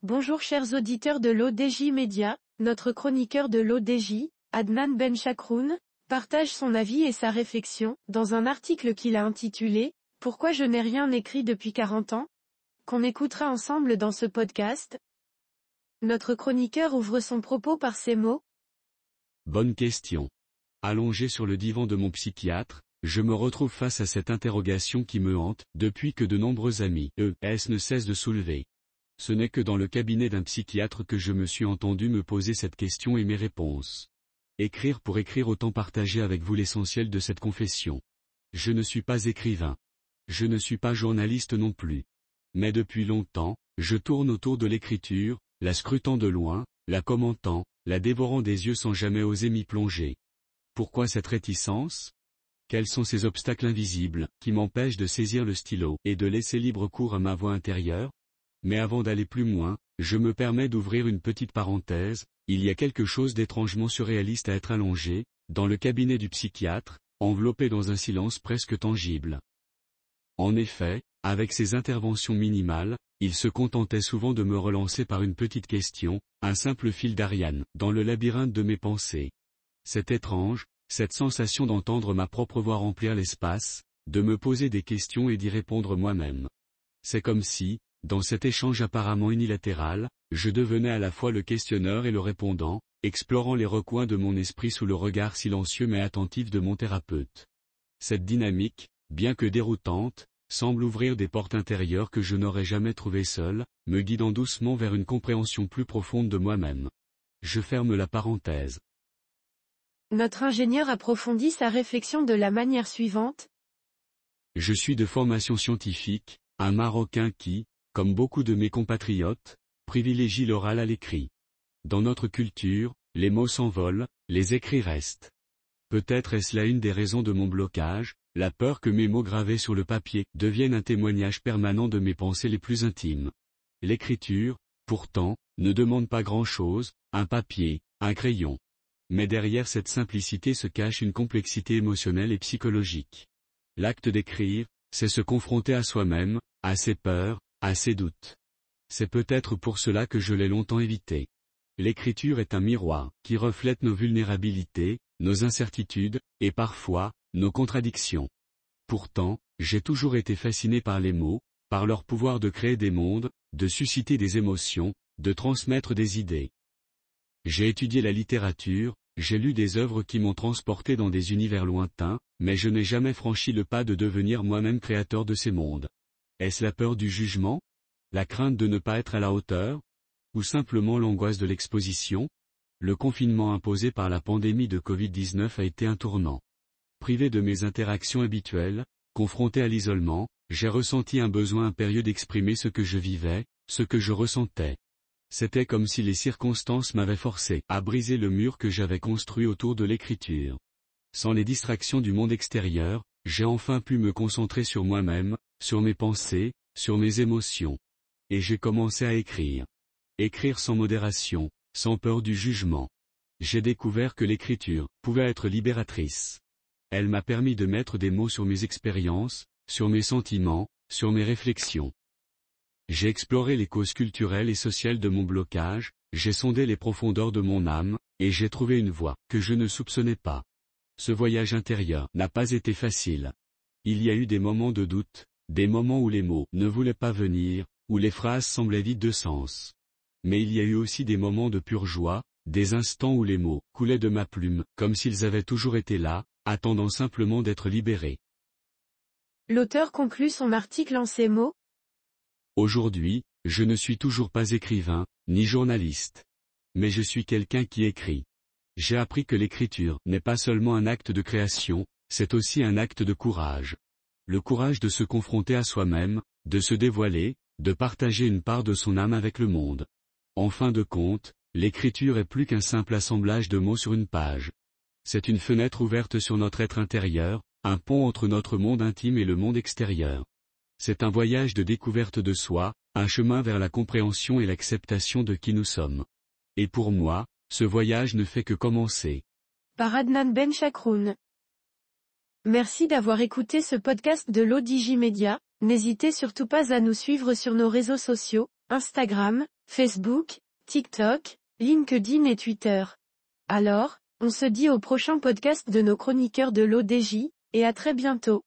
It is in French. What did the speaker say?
Bonjour chers auditeurs de l'ODJ Média, notre chroniqueur de l'ODJ, Adnan Benchakroun, partage son avis et sa réflexion, dans un article qu'il a intitulé « Pourquoi je n'ai rien écrit depuis 40 ans ?», qu'on écoutera ensemble dans ce podcast. Notre chroniqueur ouvre son propos par ces mots. Bonne question. Allongé sur le divan de mon psychiatre, je me retrouve face à cette interrogation qui me hante, depuis que de nombreux amis, ne cessent de soulever. Ce n'est que dans le cabinet d'un psychiatre que je me suis entendu me poser cette question et mes réponses. Écrire pour écrire, autant partager avec vous l'essentiel de cette confession. Je ne suis pas écrivain. Je ne suis pas journaliste non plus. Mais depuis longtemps, je tourne autour de l'écriture, la scrutant de loin, la commentant, la dévorant des yeux sans jamais oser m'y plonger. Pourquoi cette réticence ? Quels sont ces obstacles invisibles, qui m'empêchent de saisir le stylo et de laisser libre cours à ma voix intérieure ? Mais avant d'aller plus loin, je me permets d'ouvrir une petite parenthèse, il y a quelque chose d'étrangement surréaliste à être allongé, dans le cabinet du psychiatre, enveloppé dans un silence presque tangible. En effet, avec ses interventions minimales, il se contentait souvent de me relancer par une petite question, un simple fil d'Ariane, dans le labyrinthe de mes pensées. C'est étrange, cette sensation d'entendre ma propre voix remplir l'espace, de me poser des questions et d'y répondre moi-même. C'est comme si, dans cet échange apparemment unilatéral, je devenais à la fois le questionneur et le répondant, explorant les recoins de mon esprit sous le regard silencieux mais attentif de mon thérapeute. Cette dynamique, bien que déroutante, semble ouvrir des portes intérieures que je n'aurais jamais trouvées seul, me guidant doucement vers une compréhension plus profonde de moi-même. Je ferme la parenthèse. Notre ingénieur approfondit sa réflexion de la manière suivante. Je suis de formation scientifique, un Marocain qui, comme beaucoup de mes compatriotes, privilégie l'oral à l'écrit. Dans notre culture, les mots s'envolent, les écrits restent. Peut-être est-ce là une des raisons de mon blocage, la peur que mes mots gravés sur le papier deviennent un témoignage permanent de mes pensées les plus intimes. L'écriture, pourtant, ne demande pas grand-chose, un papier, un crayon. Mais derrière cette simplicité se cache une complexité émotionnelle et psychologique. L'acte d'écrire, c'est se confronter à soi-même, à ses peurs, à ses doutes. C'est peut-être pour cela que je l'ai longtemps évité. L'écriture est un miroir, qui reflète nos vulnérabilités, nos incertitudes, et parfois, nos contradictions. Pourtant, j'ai toujours été fasciné par les mots, par leur pouvoir de créer des mondes, de susciter des émotions, de transmettre des idées. J'ai étudié la littérature, j'ai lu des œuvres qui m'ont transporté dans des univers lointains, mais je n'ai jamais franchi le pas de devenir moi-même créateur de ces mondes. Est-ce la peur du jugement ? La crainte de ne pas être à la hauteur ? Ou simplement l'angoisse de l'exposition ? Le confinement imposé par la pandémie de Covid-19 a été un tournant. Privé de mes interactions habituelles, confronté à l'isolement, j'ai ressenti un besoin impérieux d'exprimer ce que je vivais, ce que je ressentais. C'était comme si les circonstances m'avaient forcé à briser le mur que j'avais construit autour de l'écriture. Sans les distractions du monde extérieur, j'ai enfin pu me concentrer sur moi-même, sur mes pensées, sur mes émotions. Et j'ai commencé à écrire. Écrire sans modération, sans peur du jugement. J'ai découvert que l'écriture pouvait être libératrice. Elle m'a permis de mettre des mots sur mes expériences, sur mes sentiments, sur mes réflexions. J'ai exploré les causes culturelles et sociales de mon blocage, j'ai sondé les profondeurs de mon âme, et j'ai trouvé une voie que je ne soupçonnais pas. Ce voyage intérieur n'a pas été facile. Il y a eu des moments de doute, des moments où les mots ne voulaient pas venir, où les phrases semblaient vides de sens. Mais il y a eu aussi des moments de pure joie, des instants où les mots coulaient de ma plume, comme s'ils avaient toujours été là, attendant simplement d'être libérés. L'auteur conclut son article en ces mots. Aujourd'hui, je ne suis toujours pas écrivain, ni journaliste. Mais je suis quelqu'un qui écrit. J'ai appris que l'écriture n'est pas seulement un acte de création, c'est aussi un acte de courage. Le courage de se confronter à soi-même, de se dévoiler, de partager une part de son âme avec le monde. En fin de compte, l'écriture est plus qu'un simple assemblage de mots sur une page. C'est une fenêtre ouverte sur notre être intérieur, un pont entre notre monde intime et le monde extérieur. C'est un voyage de découverte de soi, un chemin vers la compréhension et l'acceptation de qui nous sommes. Et pour moi, ce voyage ne fait que commencer. Par Adnan Benchakroun. Merci d'avoir écouté ce podcast de l'ODJ Média, n'hésitez surtout pas à nous suivre sur nos réseaux sociaux, Instagram, Facebook, TikTok, LinkedIn et Twitter. Alors, on se dit au prochain podcast de nos chroniqueurs de l'ODJ, et à très bientôt.